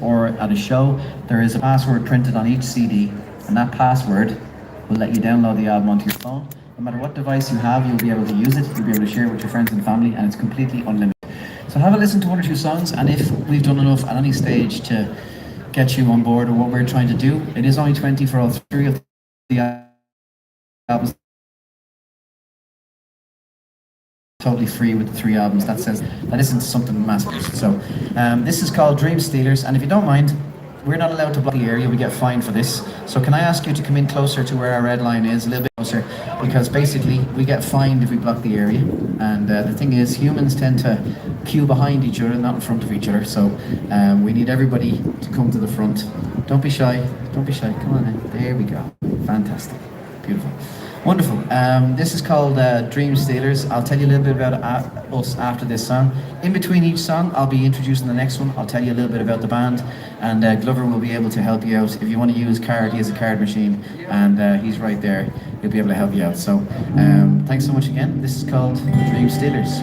or at a show, there is a password printed on each CD, and that password will let you download the album onto your phone. No matter what device you have, you'll be able to use it, you'll be able to share it with your friends and family, and it's completely unlimited. So have a listen to one or two songs, and if we've done enough at any stage to get you on board with what we're trying to do, it is only 20 for all three of the albums. Totally free with the three albums. That says that isn't something massive. So this is called Dream Stealers, and if you don't mind, we're not allowed to block the area. We get fined for this. So can I ask you to come in closer to where our red line is, a little bit closer, because basically we get fined if we block the area. And the thing is, humans tend to queue behind each other, not in front of each other. So we need everybody to come to the front. Don't be shy. Don't be shy. Come on in. There we go. Fantastic. Beautiful. Wonderful. This is called Dream Stealers. I'll tell you a little bit about us after this song. In between each song, I'll be introducing the next one. I'll tell you a little bit about the band, and Glover will be able to help you out. If you want to use card, he has a card machine, and he's right there. He'll be able to help you out. So thanks so much again. This is called Dream Stealers.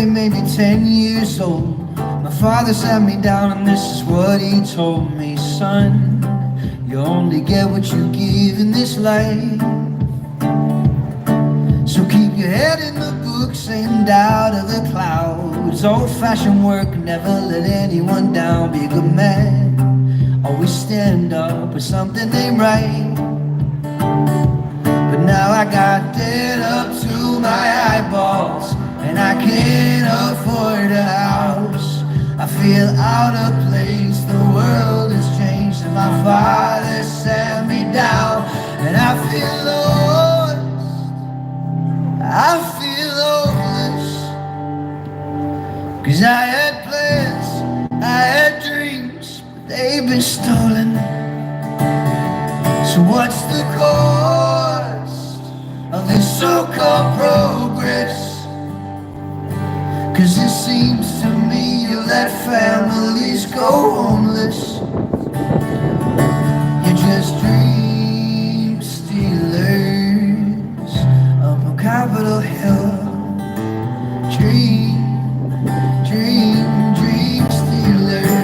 Maybe 10 years old, my father sat me down and this is what he told me: son, you only get what you give in this life. So keep your head in the books and out of the clouds. Old-fashioned work, never let anyone down. Be a good man, always stand up when something ain't right. But now I got dead up to my eyeballs, and I can't afford a house. I feel out of place, the world has changed, and my father sat me down. And I feel lost, I feel hopeless, 'cause I had plans, I had dreams, but they've been stolen. So what's the cost of this so-called progress? 'Cause it seems to me you let families go homeless. You're just dream stealers up on Capitol Hill. Dream stealers.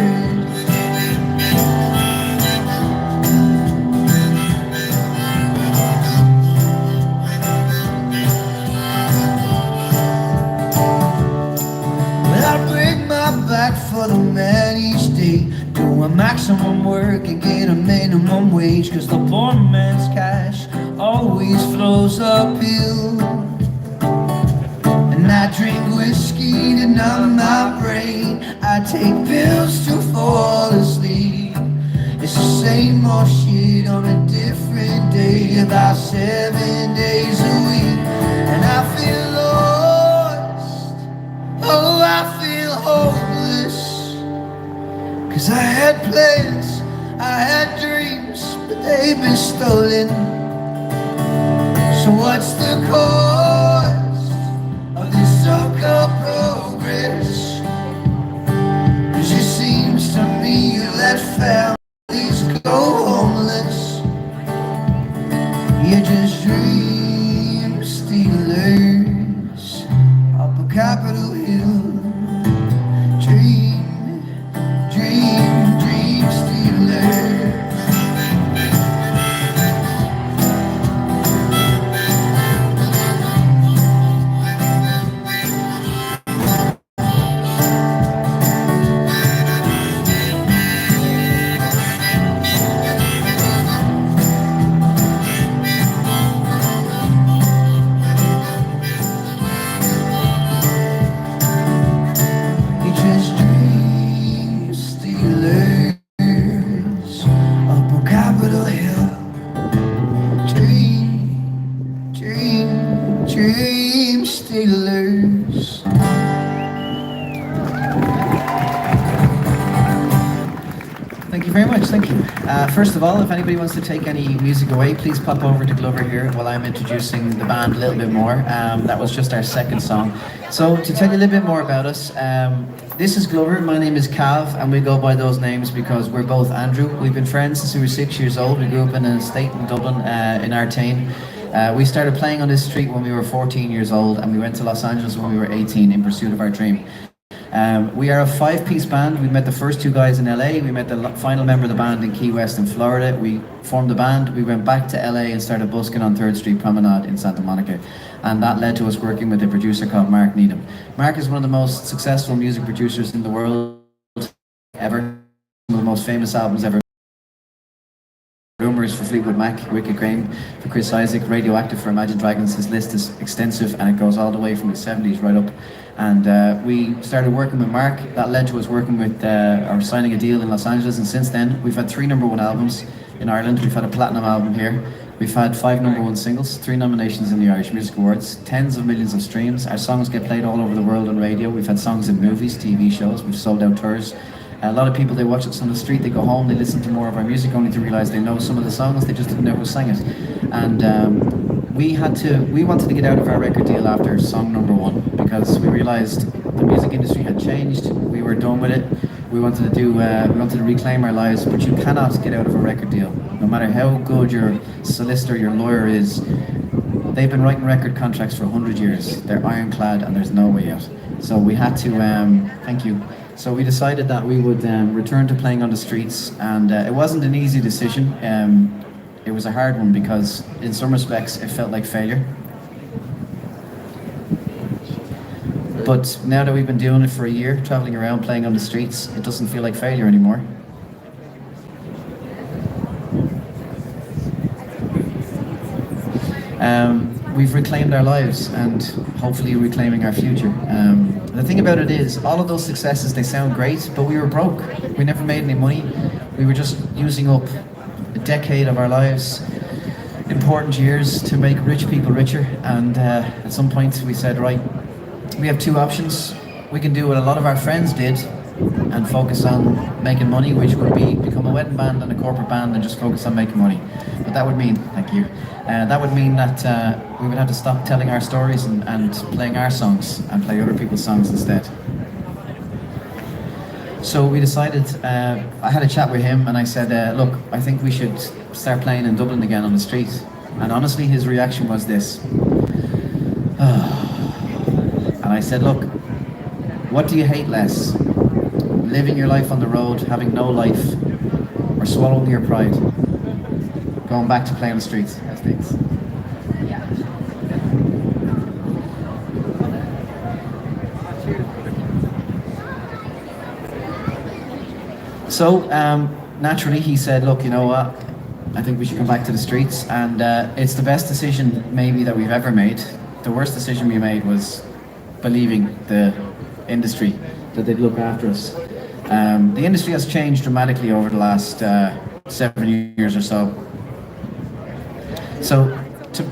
Back for the man each day, doing maximum work and get a minimum wage. 'Cause the poor man's cash always flows uphill. And I drink whiskey to numb my brain, I take pills to fall asleep. It's the same old shit on a different day, about 7 days a week. And I feel lost, oh I feel hopeless, 'cause I had plans, I had dreams, but they've been stolen. So what's the cost of this so-called progress? 'Cause it seems to me you let families go homeless. You're just dream stealers up a Capitol Hill. Dream stealers. Keywest. Thank you very much, thank you. First of all, if anybody wants to take any music away, please pop over to Glover here while I'm introducing the band a little bit more. That was just our second song. So to tell you a little bit more about us, this is Glover, my name is Cav, and we go by those names because we're both Andrew. We've been friends since we were 6 years old. We grew up in an estate in Dublin, in Artane. We started playing on this street when we were 14 years old, and we went to Los Angeles when we were 18 in pursuit of our dream. We are a 5-piece band. We met the first 2 guys in LA. We met the final member of the band in Key West in Florida. We formed the band. We went back to LA and started busking on 3rd Street Promenade in Santa Monica. And that led to us working with a producer called Mark Needham. Mark is one of the most successful music producers in the world ever. One of the most famous albums ever. Rumours for Fleetwood Mac, Wicked Graham for Chris Isaak, Radioactive for Imagine Dragons. His list is extensive and it goes all the way from the 70s right up. And we started working with Mark. That led to us working with, or signing a deal in Los Angeles, and since then we've had 3 #1 albums in Ireland. We've had a platinum album here. We've had 5 #1 singles, 3 nominations in the Irish Music Awards, tens of millions of streams. Our songs get played all over the world on radio. We've had songs in movies, TV shows. We've sold out tours. A lot of people, they watch us on the street, they go home, they listen to more of our music only to realise they know some of the songs, they just didn't know who sang it. And we wanted to get out of our record deal after song #1 because we realised the music industry had changed, we were done with it. We wanted to reclaim our lives, but you cannot get out of a record deal. No matter how good your solicitor, your lawyer is, they've been writing record contracts for 100 years. They're ironclad and there's no way out. So we had to, thank you. So we decided that we would return to playing on the streets, and it wasn't an easy decision. It was a hard one because in some respects it felt like failure. But now that we've been doing it for a year, traveling around playing on the streets, it doesn't feel like failure anymore. We've reclaimed our lives and hopefully reclaiming our future. The thing about it is, all of those successes, they sound great, but we were broke. We never made any money. We were just using up a decade of our lives, important years, to make rich people richer. And at some point we said, right, we have 2 options. We can do what a lot of our friends did and focus on making money, which would be become a wedding band and a corporate band and just focus on making money. But that would mean, thank you, that would mean that we would have to stop telling our stories and playing our songs and play other people's songs instead. So we decided, I had a chat with him and I said, look, I think we should start playing in Dublin again on the street. And honestly, his reaction was this. And I said, look, what do you hate less? Living your life on the road, having no life, or swallowing your pride? Going back to play on the streets, as things. So naturally he said, look, you know what, I think we should come back to the streets, and it's the best decision maybe that we've ever made. The worst decision we made was believing the industry that they'd look after us. The industry has changed dramatically over the last 7 years or so. So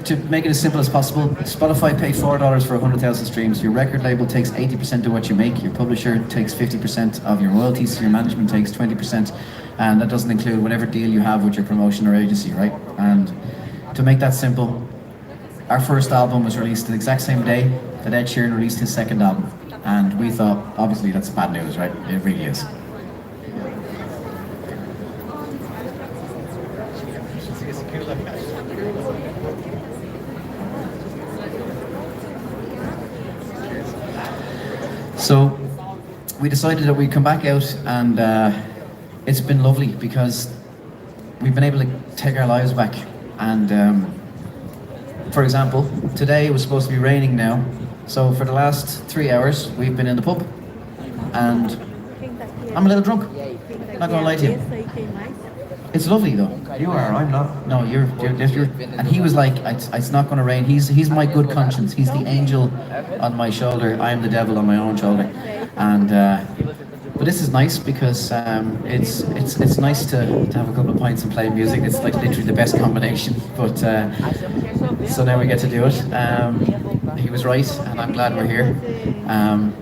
to make it as simple as possible, Spotify pay $4 for 100,000 streams. Your record label takes 80% of what you make. Your publisher takes 50% of your royalties. Your management takes 20%, and that doesn't include whatever deal you have with your promotion or agency, right? And to make that simple, our first album was released the exact same day that Ed Sheeran released his second album. And we thought, obviously that's bad news, right? It really is. So we decided that we'd come back out, and it's been lovely because we've been able to take our lives back. And for example, today it was supposed to be raining now. So for the last 3 hours, we've been in the pub, and I'm a little drunk. Not gonna lie to you. It's lovely though. You are. I'm not. No, you're. And he was like, "It's not gonna rain." He's my good conscience. He's the angel on my shoulder. I am the devil on my own shoulder. And but this is nice because it's nice to have a couple of pints and play music. It's like literally the best combination. But so now we get to do it. he was right, and I'm glad we're here.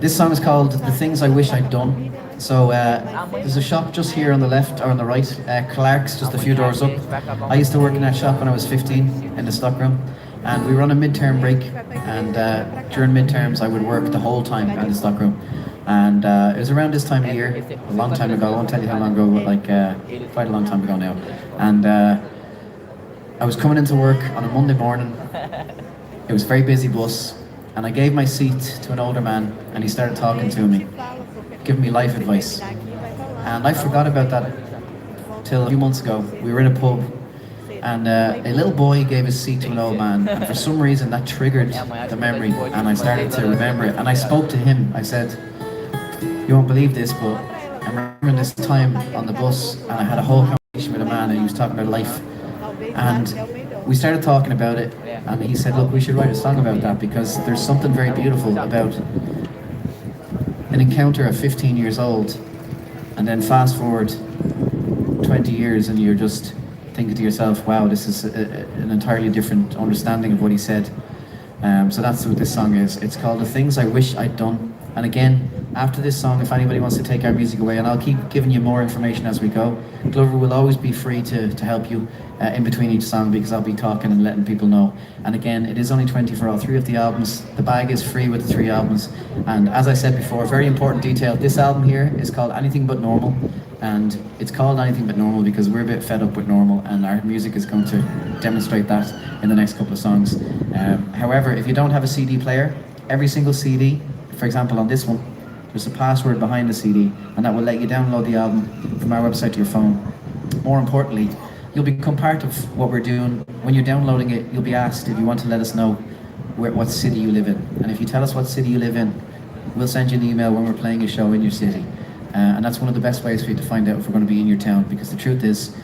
This song is called "The Things I Wish I'd Done." So there's a shop just here on the left or on the right, Clark's, just a few doors up. I used to work in that shop when I was 15 in the stockroom, and we run a midterm break. And during midterms, I would work the whole time at the stockroom. And it was around this time of year, a long time ago. I won't tell you how long ago, but like quite a long time ago now. And I was coming into work on a Monday morning. It was a very busy bus, and I gave my seat to an older man, and he started talking to me, giving me life advice. And I forgot about that till a few months ago. We were in a pub, and a little boy gave his seat to an old man, and for some reason that triggered the memory, and I started to remember it. And I spoke to him. I said, "You won't believe this, but I'm remembering this time on the bus, and I had a whole conversation with a man, and he was talking about life." And we started talking about it, and he said, "Look, we should write a song about that, because there's something very beautiful about an encounter at 15 years old, and then fast forward 20 years, and you're just thinking to yourself, wow, this is an entirely different understanding of what he said." So that's what this song is. It's called "The Things I Wish I'd Done." And again, after this song, if anybody wants to take our music away, and I'll keep giving you more information as we go, Glover will always be free to help you in between each song, because I'll be talking and letting people know. And again, it is only 20 for all three of the albums. The bag is free with the three albums. And as I said before, very important detail, this album here is called Anything But Normal. And it's called Anything But Normal because we're a bit fed up with normal, and our music is going to demonstrate that in the next couple of songs. However, if you don't have a CD player, every single CD, for example on this one, there's a password behind the CD, and that will let you download the album from our website to your phone. More importantly, you'll become part of what we're doing. When you're downloading it, you'll be asked if you want to let us know what city you live in. And if you tell us what city you live in, we'll send you an email when we're playing a show in your city. And that's one of the best ways for you to find out if we're going to be in your town, because the truth is,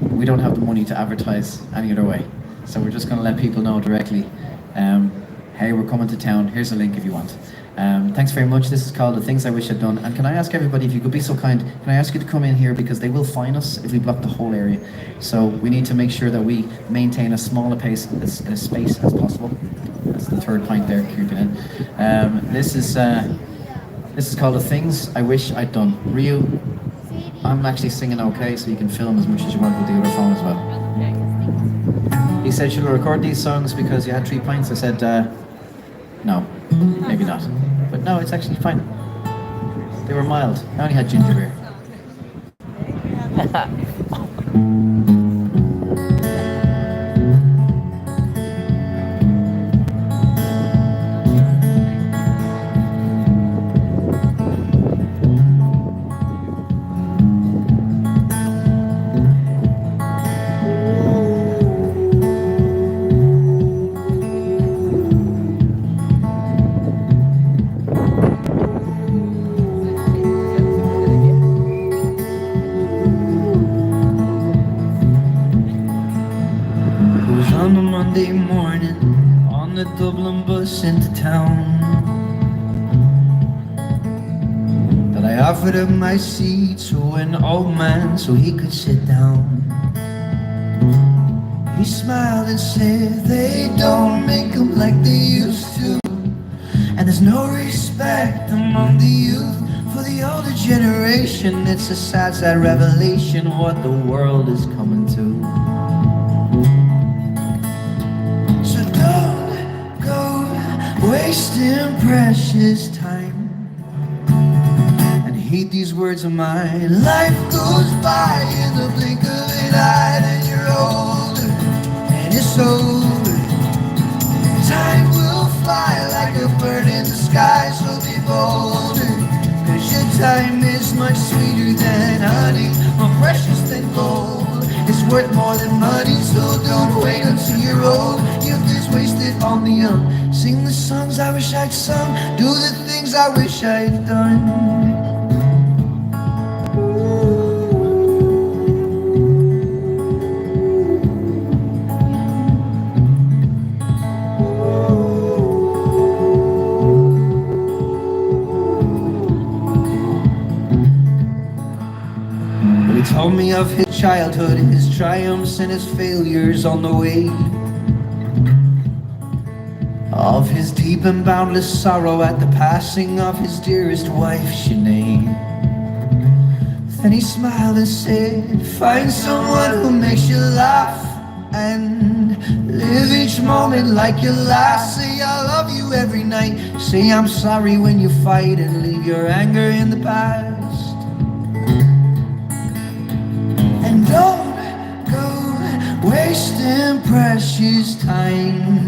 we don't have the money to advertise any other way. So we're just going to let people know directly, hey, we're coming to town, here's a link if you want. Thanks very much. This is called "The Things I Wish I'd Done." And can I ask everybody, if you could be so kind, can I ask you to come in here, because they will fine us if we block the whole area. So we need to make sure that we maintain as small a space as possible. That's the third point there, creeping in. This is called "The Things I Wish I'd Done." Ryu, I'm actually singing okay, so you can film as much as you want with the other phone as well. He said, "Should I record these songs because you had 3 pints?" I said, no, maybe not. But no, it's actually fine. They were mild. I only had ginger beer. On a Monday morning, on the Dublin bus into town, that I offered up my seat to an old man so he could sit down. He smiled and said, "They don't make them like they used to, and there's no respect among the youth for the older generation. It's a sad, sad revelation what the world is coming to." Wasting precious time, and heed these words of mine. Life goes by in the blink of an eye, and you're older, and it's over. Time will fly like a bird in the sky, so be bolder, 'cause your time is much sweeter than honey, more precious than gold. It's worth more than money, so don't wait until you're old. Youth is wasted on the young. Sing the songs I wish I'd sung, do the things I wish I'd done. Well, he told me of his childhood, his triumphs and his failures on the way. of his deep and boundless sorrow at the passing of his dearest wife, Sinead. Then he smiled and said, find someone who makes you laugh and live each moment like your last. Say I love you every night, say I'm sorry when you fight, and leave your anger in the past. And don't go wasting precious time.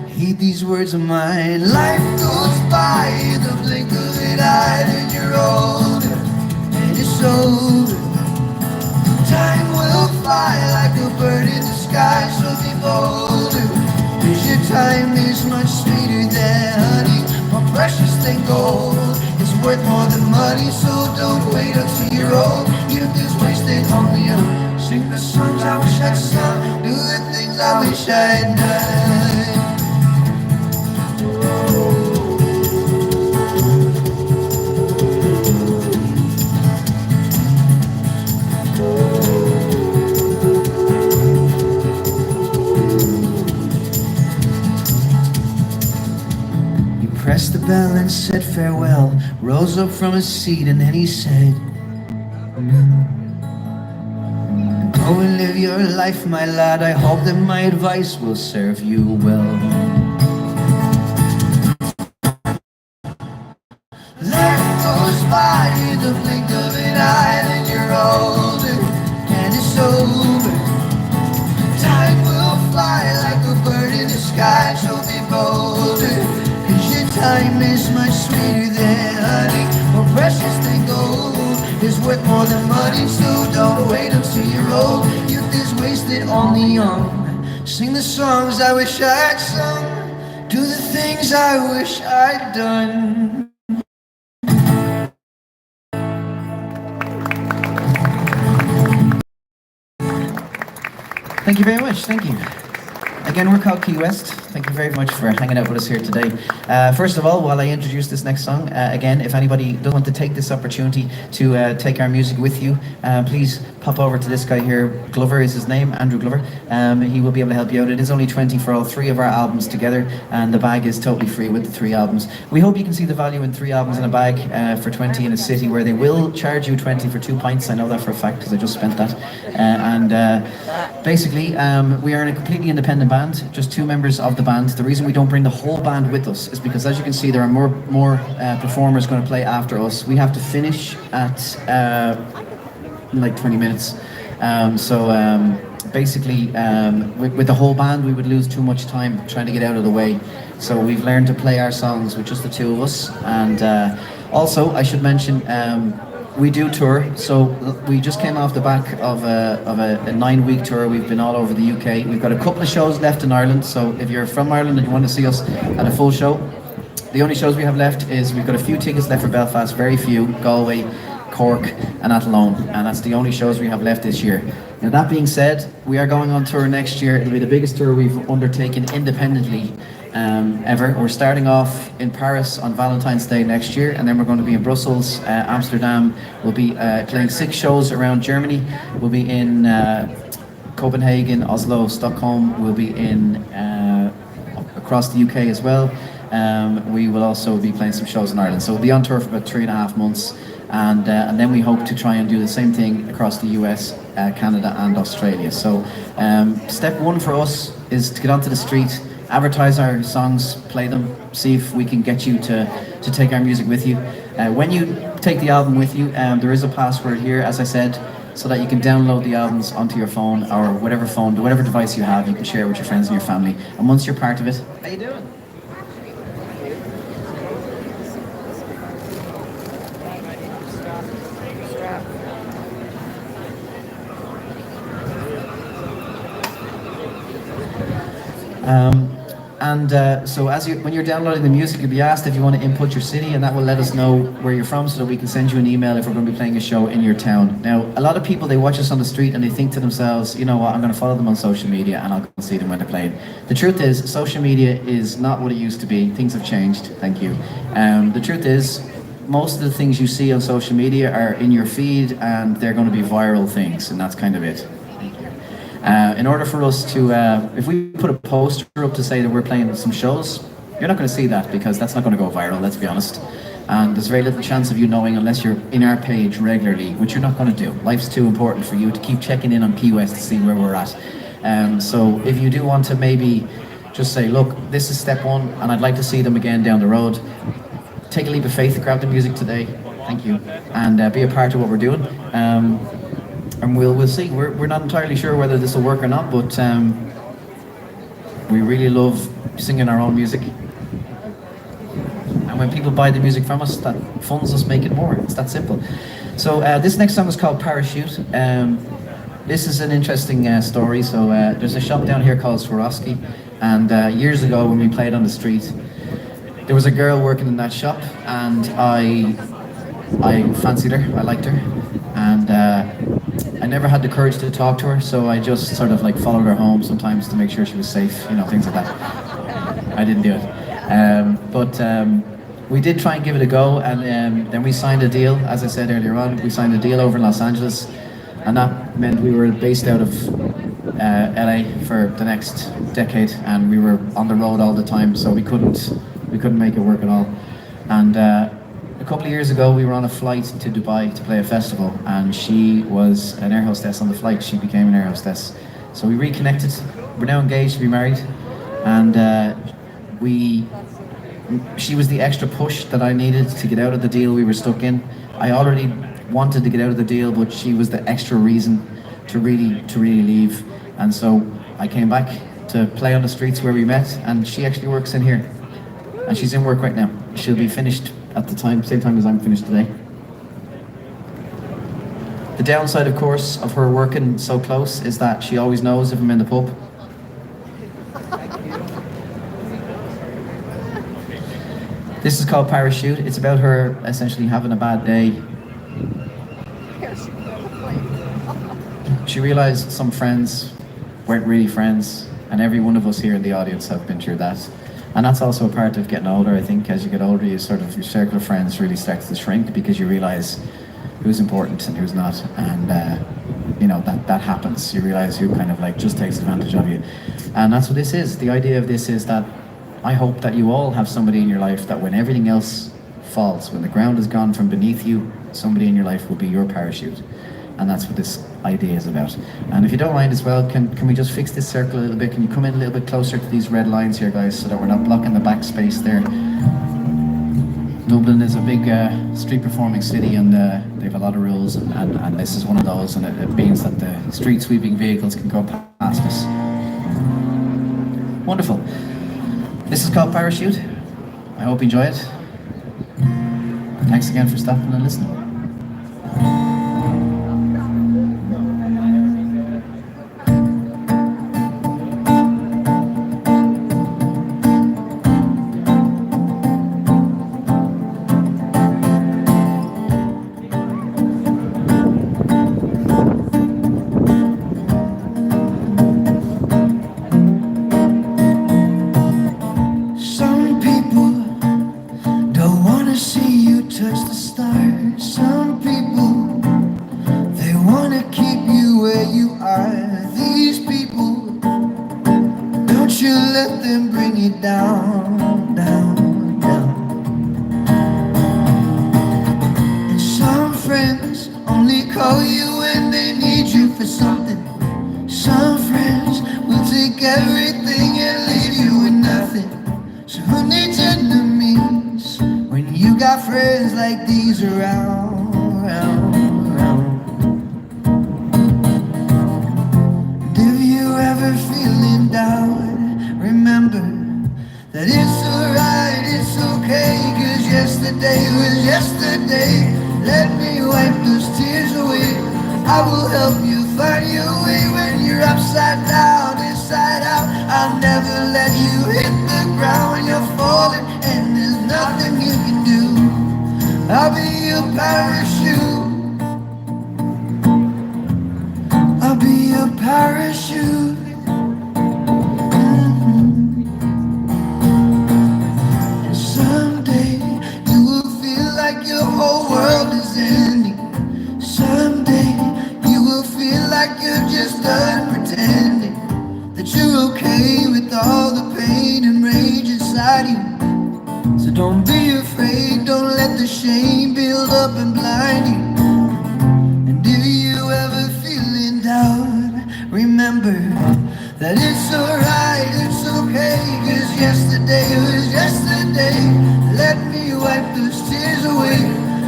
Heed these words of mine. Life goes by in the blink of an eye, and you're older and it's over. Time will fly like a bird in the sky, so be bolder, 'cause your time is much sweeter than honey, more precious than gold. It's worth more than money, so don't wait until you're old. Youth is wasted on the young. Sing the songs I wish I'd sung, do the things I wish I'd done. Pressed the bell and said farewell, rose up from his seat, and then he said, go and live your life, my lad. I hope that my advice will serve you well. Life goes by in the blink of an eye, and you're older and it's over. Time will fly like a bird in the sky, so be bolder, 'cause your time is much sweeter than honey, more precious than gold. It's worth more than money, so don't wait until you're old. Youth is wasted on the young. Sing the songs I wish I'd sung, do the things I wish I'd done. Thank you very much, thank you. Again, we're called Keywest. Thank you very much for hanging out with us here today. First of all, while I introduce this next song, again, if anybody does want to take this opportunity to take our music with you, please pop over to this guy here. Glover is his name, Andrew Glover. He will be able to help you out. It is only 20 for all 3 of our albums together, and the bag is totally free with the 3 albums. We hope you can see the value in 3 albums in a bag for 20 in a city where they will charge you 20 for 2 pints. I know that for a fact because I just spent that. Basically, we are in a completely independent band, just 2 members of the band. The reason we don't bring the whole band with us is because, as you can see, there are more performers going to play after us. We have to finish at like 20 minutes. Basically, with the whole band, we would lose too much time trying to get out of the way. So we've learned to play our songs with just the 2 of us. And also, I should mention, we do tour, so we just came off the back of a 9-week tour. We've been all over the UK. We've got a couple of shows left in Ireland, so if you're from Ireland and you want to see us at a full show, the only shows we have left is we've got a few tickets left for Belfast, very few, Galway, Cork and Athlone, and that's the only shows we have left this year. Now that being said, we are going on tour next year. It'll be the biggest tour we've undertaken independently ever. We're starting off in Paris on Valentine's Day next year, and then we're going to be in Brussels, Amsterdam. We'll be playing 6 shows around Germany. We'll be in Copenhagen, Oslo, Stockholm. We'll be in across the UK as well. We will also be playing some shows in Ireland. So we'll be on tour for about 3.5 months. And then we hope to try and do the same thing across the US, Canada and Australia. So step 1 for us is to get onto the street, advertise our songs, play them, see if we can get you to take our music with you. When you take the album with you, there is a password here, as I said, so that you can download the albums onto your phone or whatever device you have. You can share with your friends and your family. And once you're part of it, how you doing? So when you're downloading the music, you'll be asked if you want to input your city, and that will let us know where you're from so that we can send you an email if we're going to be playing a show in your town. Now, a lot of people, they watch us on the street and they think to themselves, you know what, I'm going to follow them on social media and I'll go see them when they're playing. The truth is, social media is not what it used to be. Things have changed, thank you. The truth is, most of the things you see on social media are in your feed and they're going to be viral things, and that's kind of it. Thank you. In order for us to, if we put a poster up to say that we're playing some shows, you're not going to see that because that's not going to go viral, let's be honest. And there's very little chance of you knowing unless you're in our page regularly, which you're not going to do. Life's too important for you to keep checking in on Keywest to see where we're at. So if you do want to maybe just say, look, this is step one and I'd like to see them again down the road, take a leap of faith, grab the music today, thank you, and be a part of what we're doing. And we'll see. We're not entirely sure whether this will work or not, but we really love singing our own music. And when people buy the music from us, that funds us making more. It's that simple. So this next song is called Parachute. This is an interesting story. So there's a shop down here called Swarovski, and years ago when we played on the street, there was a girl working in that shop, and I fancied her, I liked her, and I never had the courage to talk to her, so I just sort of like followed her home sometimes to make sure she was safe, you know, things like that. I didn't do it. But we did try and give it a go, and then we signed a deal, as I said earlier on, we signed a deal over in Los Angeles, and that meant we were based out of LA for the next decade, and we were on the road all the time, so we couldn't make it work at all. And a couple of years ago, we were on a flight to Dubai to play a festival, and she was an air hostess on the flight. She became an air hostess. So we reconnected. We're now engaged to be married, and she was the extra push that I needed to get out of the deal we were stuck in. I already wanted to get out of the deal, but she was the extra reason to really leave. And so I came back to play on the streets where we met, and she actually works in here, and she's in work right now. She'll be finished at the same time as I'm finished today. The downside, of course, of her working so close is that she always knows if I'm in the pub. This is called Parachute. It's about her essentially having a bad day. She realized some friends weren't really friends, and every one of us here in the audience have been through that. And that's also a part of getting older. I think as you get older, your circle of friends really starts to shrink because you realize who's important and who's not. And you know, that happens. You realize who kind of like just takes advantage of you. And that's what this is. The idea of this is that I hope that you all have somebody in your life that when everything else falls, when the ground is gone from beneath you, somebody in your life will be your parachute. And that's what this idea is about. And if you don't mind as well, can we just fix this circle a little bit? Can you come in a little bit closer to these red lines here, guys, so that we're not blocking the back space there? Dublin is a big street performing city, and they have a lot of rules, and this is one of those, and it means that the street sweeping vehicles can go past us. Wonderful. This is called Parachute. I hope you enjoy it. Thanks again for stopping and listening. Some people, they wanna keep you where you are. These people, don't you let them bring you down, down, down. And some friends only call you when they need you for something. Some friends will take everything and leave you with nothing. So who needs enemies when you got friends like these around, around, around? And if you ever feeling down, remember that it's alright, it's okay, 'cause yesterday was yesterday. Let me wipe those tears away. I will help you find your way when you're upside down, inside out. I'll never let you hit the ground when you're falling and there's nothing you can do. I'll be your parachute. I'll be your parachute. And someday you will feel like your whole world is ending. Someday you will feel like you're just done pretending. don't be afraid, don't let the shame build up and blind you. And if you ever feel in doubt, remember that it's alright, it's okay, cause yesterday was yesterday. Let me wipe those tears away.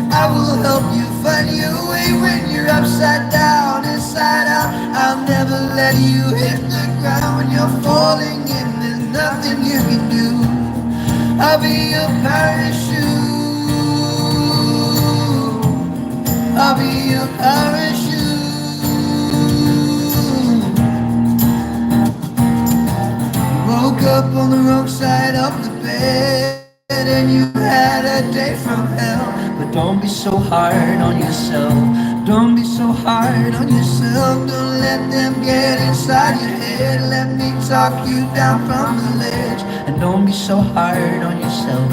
I will help you find your way when you're upside down, inside out. I'll never let you hit the ground when you're falling in. There's nothing you can do. I'll be your parachute. I'll be your parachute. Woke up on the wrong side of the bed and you had a day from hell. But don't be so hard on yourself. Don't be so hard on yourself. Don't let them get inside your head. Let me talk you down from the ledge. And don't be so hard on yourself.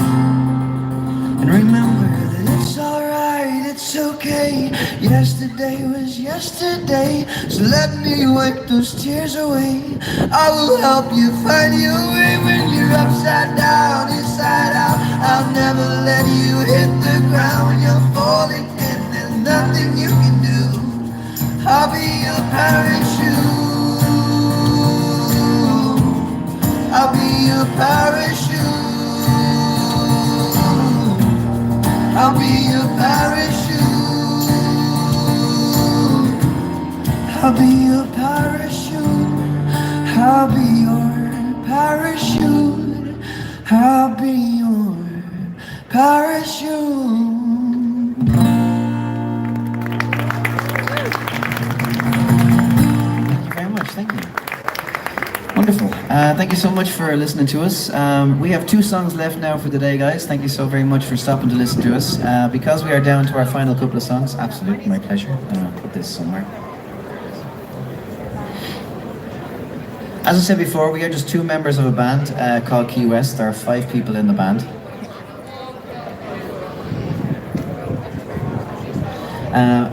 And remember that it's alright, it's okay. Yesterday was yesterday. So let me wipe those tears away. I will help you find your way when you're upside down, inside out. I'll never let you hit the ground when you're falling in. There's nothing you can do. I'll be your parachute. I'll be your parachute. I'll be your parachute. I'll be your parachute. I'll be your parachute. I'll be your parachute. Thank you very much. Thank you. Wonderful. Thank you so much for listening to us. We have 2 songs left now for the day, guys. Thank you so very much for stopping to listen to us. Because we are down to our final couple of songs, absolutely my pleasure. I'll put this somewhere. As I said before, we are just 2 members of a band called Keywest. There are 5 people in the band.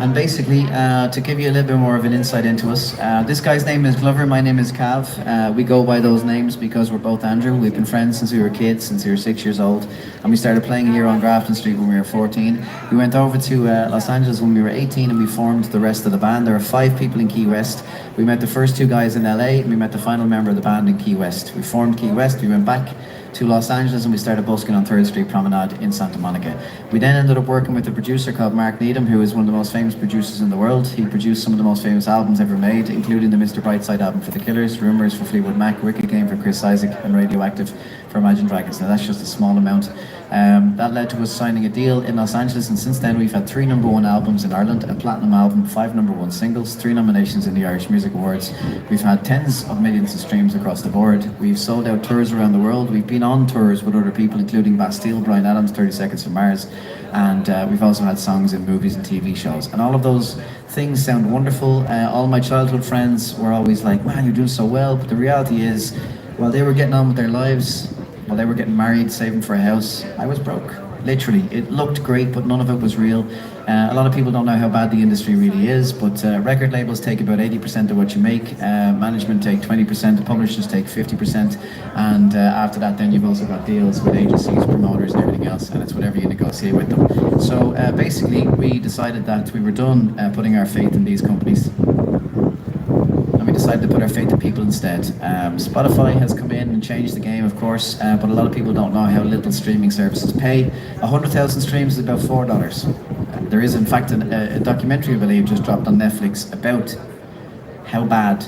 And basically, to give you a little bit more of an insight into us, this guy's name is Glover, my name is Cav. We go by those names because we're both Andrew. We've been friends since we were kids, since we were 6 years old. And we started playing here on Grafton Street when we were 14. We went over to Los Angeles when we were 18 and we formed the rest of the band. There are 5 people in Key West. We met the first 2 guys in LA and we met the final member of the band in Key West. We formed Key West, we went back to Los Angeles and we started busking on 3rd Street Promenade in Santa Monica. We then ended up working with a producer called Mark Needham, who is one of the most famous producers in the world. He produced some of the most famous albums ever made, including the Mr. Brightside album for The Killers, Rumours for Fleetwood Mac, Wicked Game for Chris Isaak, and Radioactive for Imagine Dragons. Now that's just a small amount. That led to us signing a deal in Los Angeles, and since then we've had 3 #1 albums in Ireland, a platinum album, 5 #1 singles, 3 nominations in the Irish Music Awards. We've had tens of millions of streams across the board. We've sold out tours around the world. We've been on tours with other people, including Bastille, Bryan Adams, 30 Seconds from Mars, and we've also had songs in movies and TV shows. And all of those things sound wonderful. All my childhood friends were always like, man, you're doing so well, but the reality is, while they were getting on with their lives, while they were getting married, saving for a house, I was broke. Literally, it looked great, but none of it was real. A lot of people don't know how bad the industry really is, but record labels take about 80% of what you make, management take 20%, publishers take 50%, and after that then you've also got deals with agencies, promoters and everything else, and it's whatever you negotiate with them. So basically we decided that we were done putting our faith in these companies. We decided to put our faith in people instead. Spotify has come in and changed the game, of course, but a lot of people don't know how little streaming services pay. 100,000 streams is about $4. There is, in fact, a documentary, I believe, just dropped on Netflix about how bad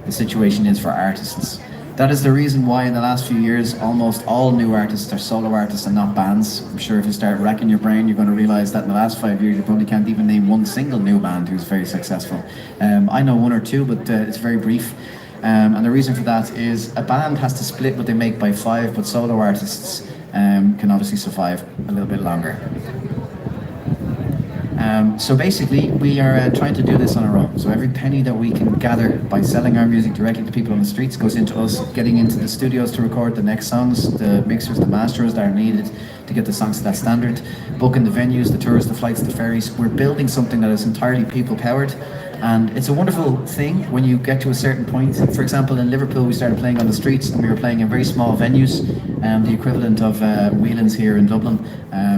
the situation is for artists. That is the reason why in the last few years almost all new artists are solo artists and not bands. I'm sure if you start racking your brain you're going to realise that in the last 5 years you probably can't even name one single new band who's very successful. I know 1 or 2, but it's very brief. And the reason for that is a band has to split what they make by 5, but solo artists can obviously survive a little bit longer. So basically, we are trying to do this on our own. So every penny that we can gather by selling our music directly to people on the streets goes into us getting into the studios to record the next songs, the mixers, the masters that are needed to get the songs to that standard, booking the venues, the tours, the flights, the ferries. We're building something that is entirely people-powered. And it's a wonderful thing when you get to a certain point. For example, in Liverpool, we started playing on the streets, and we were playing in very small venues, the equivalent of Whelan's here in Dublin.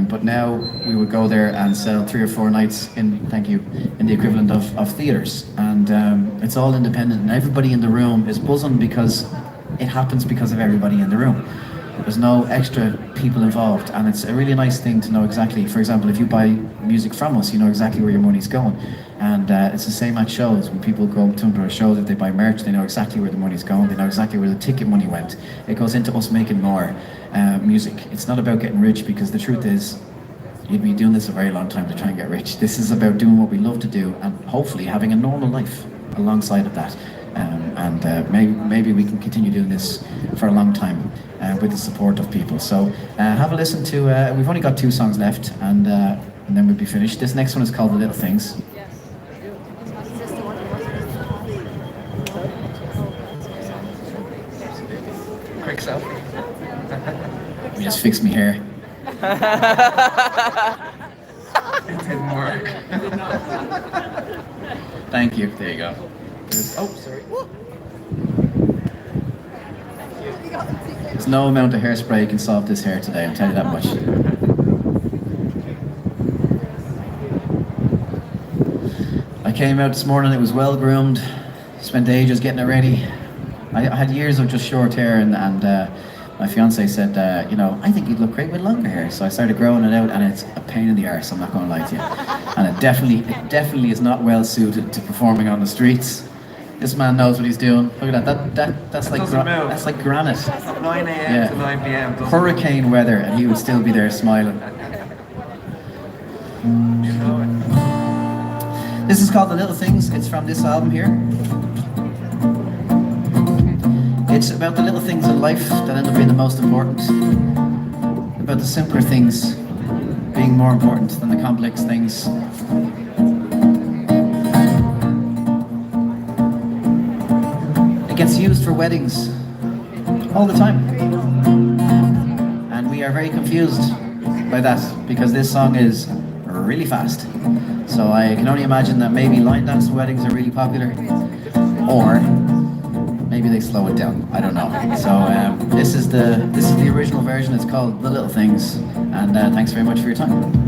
But now we would go there and sell 3 or 4 nights in, thank you, in the equivalent of theatres. And it's all independent, and everybody in the room is buzzing because it happens because of everybody in the room. There's no extra people involved, and it's a really nice thing to know exactly. For example, if you buy music from us, you know exactly where your money's going. And it's the same at shows. When people go to our shows, if they buy merch, they know exactly where the money's going. They know exactly where the ticket money went. It goes into us making more music. It's not about getting rich, because the truth is, you'd be doing this a very long time to try and get rich. This is about doing what we love to do, and hopefully having a normal life alongside of that. Maybe we can continue doing this for a long time with the support of people. So have a listen to, we've only got 2 songs left, and then we'll be finished. This next one is called The Little Things. Quick selfie. Let me just fix me hair. It didn't work. Thank you. There you go. Oh, sorry. There's no amount of hairspray can solve this hair today, I'll tell you that much. I came out this morning, it was well groomed, spent ages getting it ready. I had years of just short hair, and my fiance said, you know, I think you'd look great with longer hair. So I started growing it out, and it's a pain in the arse, I'm not going to lie to you. And it definitely is not well suited to performing on the streets. This man knows what he's doing. Look at that's like that's like granite. 9 a.m. to 9 p.m. Hurricane weather, and he would still be there smiling. This is called The Little Things. It's from this album here. It's about the little things in life that end up being the most important. About the simpler things being more important than the complex things. It gets used for weddings all the time. And we are very confused by that, because this song is really fast. So I can only imagine that maybe line dance weddings are really popular, or maybe they slow it down. I don't know. So this is the original version. It's called The Little Things. And thanks very much for your time.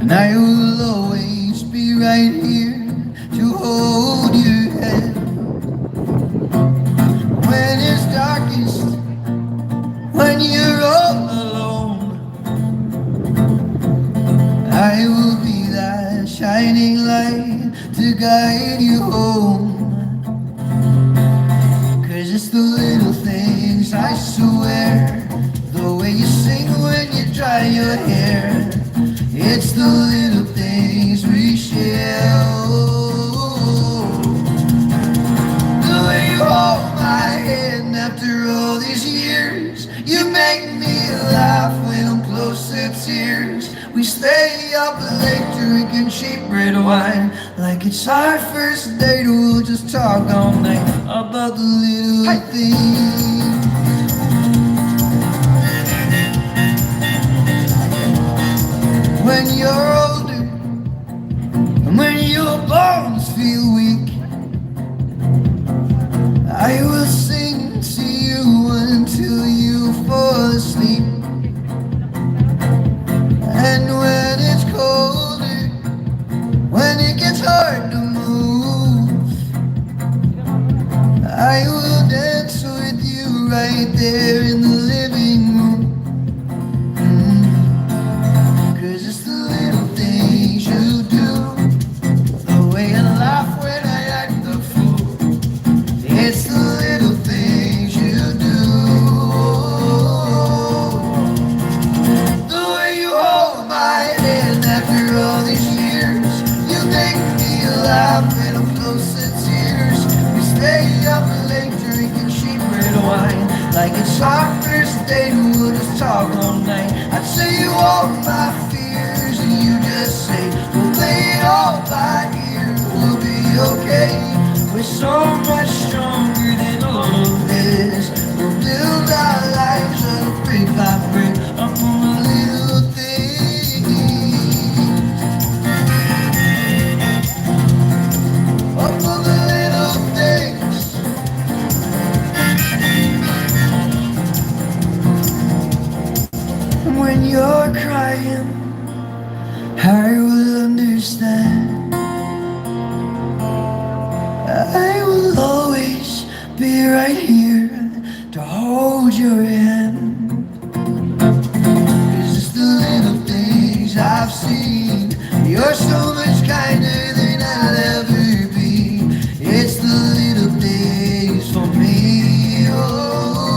And I will always be right here to hold your head. When it's darkest, when you're all alone, I will be that shining light to guide you home. 'Cause it's the little things, I swear. The way you sing when you dry your hair, it's the little things we share. The way you hold my hand after all these years, you make me laugh when I'm close to tears. We stay up late drinking cheap red wine, like it's our first date. We'll just talk all night about the little things. When you're older, and when your bones feel weak, I will sing to you until you fall asleep. And when it's colder, when it gets hard to move, I will dance with you it's our first date and we'll just talk all night. I'd say you all my fears and you just say, we'll play it all by ear, we'll be okay. We're so much stronger than all of this. We'll build our lives up brick by brick, up on the little things, up on the little things. When you're crying, I will understand. I will always be right here to hold your hand. It's just the little things I've seen. You're so much kinder than I'll ever be. It's the little things for me. Oh,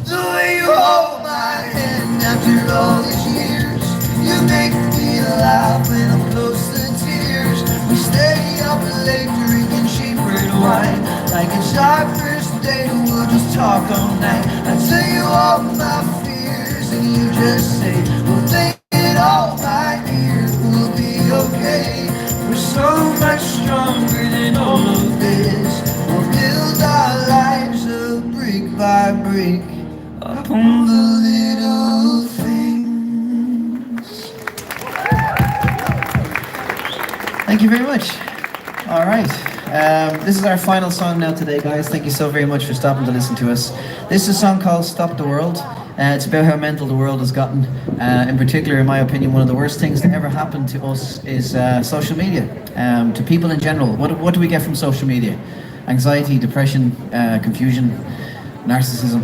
the way you hold my hand after all these years. You make me laugh when I'm close to tears. We stay up late drinking cheap red wine, like it's our first date and we'll just talk all night. I tell you all my fears and you just say, we'll take it all by ear, we'll be okay. We're so much stronger than all of this. We'll build our lives up brick by brick, up on the little things. Thank you very much. All right. This is our final song now today, guys. Thank you so very much for stopping to listen to us. This is a song called Stop the World. It's about how mental the world has gotten. In particular, in my opinion, one of the worst things that ever happened to us is social media. To people in general. What do we get from social media? Anxiety, depression, confusion, narcissism.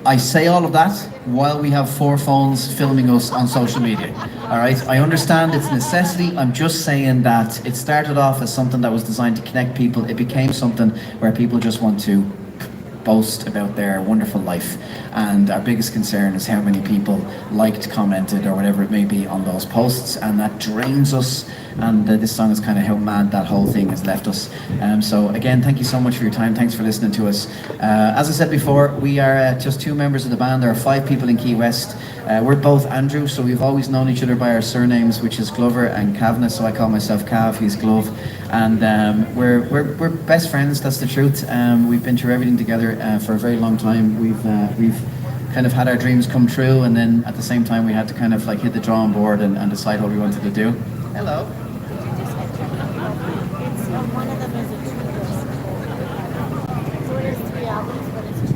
I say all of that while we have 4 phones filming us on social media. All right, I understand it's a necessity. I'm just saying that it started off as something that was designed to connect people. It became something where people just want to boast about their wonderful life. And our biggest concern is how many people liked, commented, or whatever it may be on those posts, and that drains us. And this song is kind of how mad that whole thing has left us. So again, thank you so much for your time. Thanks for listening to us. As I said before, we are just 2 members of the band. There are 5 people in Keywest. We're both Andrew, so we've always known each other by our surnames, which is Glover and Kavanagh. So I call myself Cav, he's Glove, and we're best friends. That's the truth. We've been through everything together for a very long time. We've kind of had our dreams come true, and then at the same time we had to kind of like hit the drawing board and decide what we wanted to do. Hello. It's one of them is a 2 disc. So it is 3 albums, but it's 2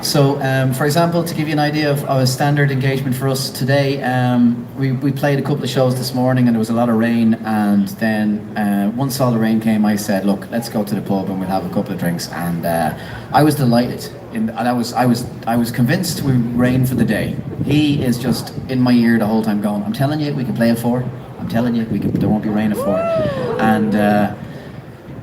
aces. So, for example, to give you an idea of a standard engagement for us today, we played a couple of shows this morning and there was a lot of rain, and then once all the rain came, I said, look, let's go to the pub and we'll have a couple of drinks, and I was delighted. And I was convinced we would rain for the day. He is just in my ear the whole time going, I'm telling you, we can play at 4. I'm telling you, there won't be rain at 4. And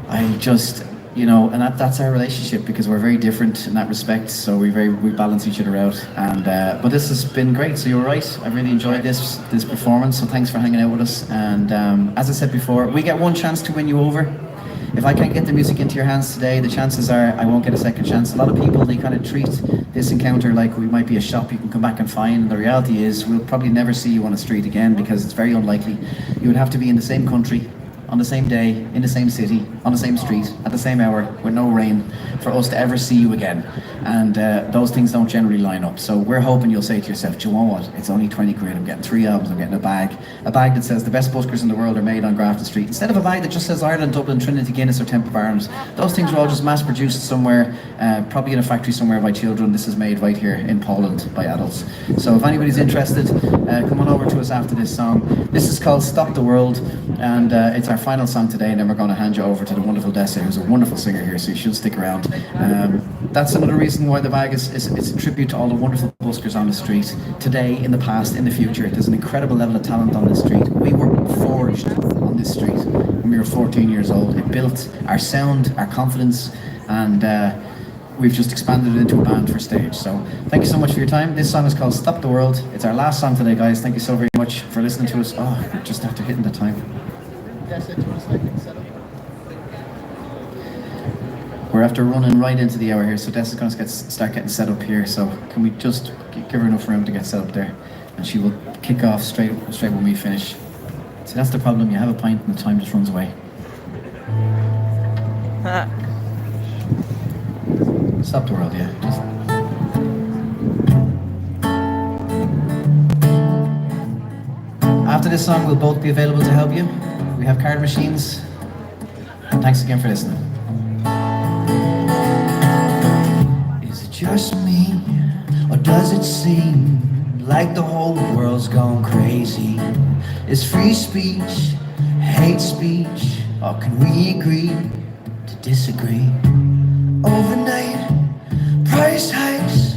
I just, you know, and that's our relationship, because we're very different in that respect. So we balance each other out. And but this has been great. So you're right. I really enjoyed this performance. So thanks for hanging out with us. And as I said before, we get one chance to win you over. If I can't get the music into your hands today, the chances are I won't get a second chance. A lot of people, they kind of treat this encounter like we might be a shop you can come back and find. The reality is we'll probably never see you on a street again, because it's very unlikely. You would have to be in the same country, on the same day, in the same city, on the same street, at the same hour, with no rain, for us to ever see you again. And those things don't generally line up. So we're hoping you'll say to yourself, do you know what? It's only 20 quid, I'm getting 3 albums, I'm getting a bag that says the best buskers in the world are made on Grafton Street, instead of a bag that just says Ireland, Dublin, Trinity, Guinness, or Temple Bar Arms. Those things are all just mass produced somewhere, probably in a factory somewhere by children. This is made right here in Poland by adults. So if anybody's interested, come on over to us after this song. This is called Stop the World, and it's our final song today, and then we're going to hand you over to the wonderful Dessa, who's a wonderful singer here, so you should stick around. That's another reason why the bag is a tribute to all the wonderful buskers on the street, today, in the past, in the future. There's an incredible level of talent on this street. We were forged on this street when we were 14 years old. It built our sound, our confidence, and we've just expanded it into a band for stage. So thank you so much for your time. This song is called Stop the World. It's our last song today, guys. Thank you so very much for listening to us. Oh, we're just after hitting the time. We're after running right into the hour here, so Des is going to start getting set up here. So can we just give her enough room to get set up there, and she will kick off straight when we finish. See, that's the problem. You have a pint and the time just runs away. Stop the world, yeah. After this song, we'll both be available to help you. We have card machines. And thanks again for listening. Is it just me, or does it seem like the whole world's gone crazy? Is free speech hate speech, or can we agree to disagree? Overnight price hikes,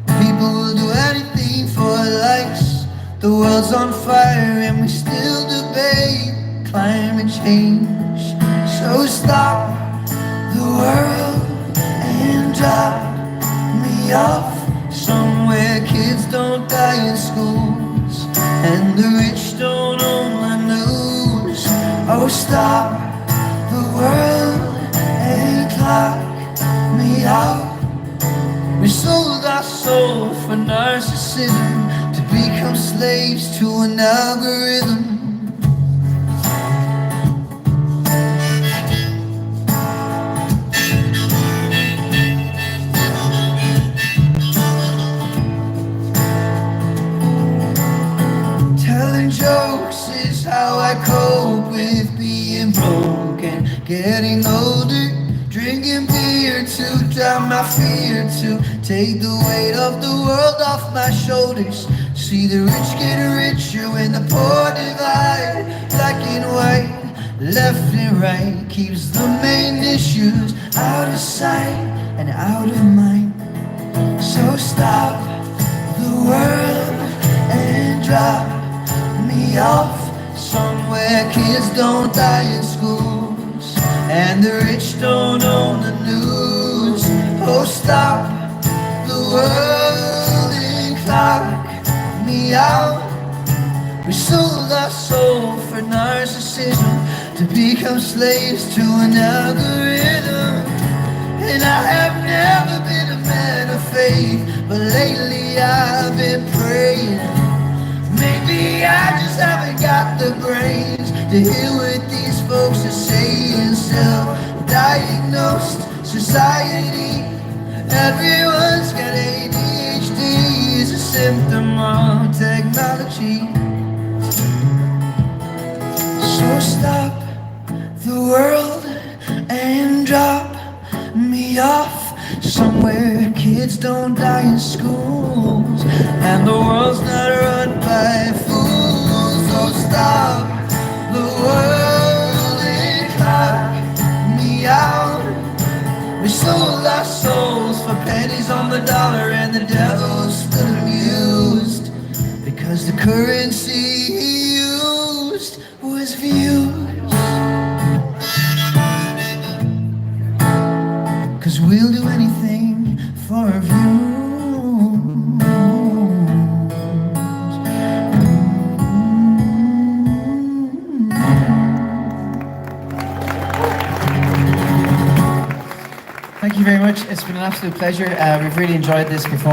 people will do anything for likes. The world's on fire and we still debate climate change. So stop the world and drop me off somewhere kids don't die in schools and the rich don't own the news. Oh, stop the world and clock me out. We sold our soul for narcissism to become slaves to an algorithm. Telling jokes is how I cope with being broke and getting older. Drinking beer to drown my fear, to take the weight of the world off my shoulders. See the rich get richer when the poor divide. Black and white, left and right, keeps the main issues out of sight and out of mind. So stop the world and drop me off somewhere kids don't die in schools and the rich don't own the news. Oh, stop the world and clock me out. We sold our soul for narcissism to become slaves to an algorithm. And I have never been a man of faith, but lately I've been praying. Maybe I just haven't got the brains to hear what these folks are saying. Self-diagnosed society, everyone's got ADHD, is a symptom of technology. So stop the world and drop me off somewhere kids don't die in schools and the world's not run by fools. So stop the world and clock me out. We sold our souls for pennies on the dollar and the devil's still amused because the currency he used was views. 'Cause we'll do anything for a view. Thank you very much. It's been an absolute pleasure. We've really enjoyed this performance.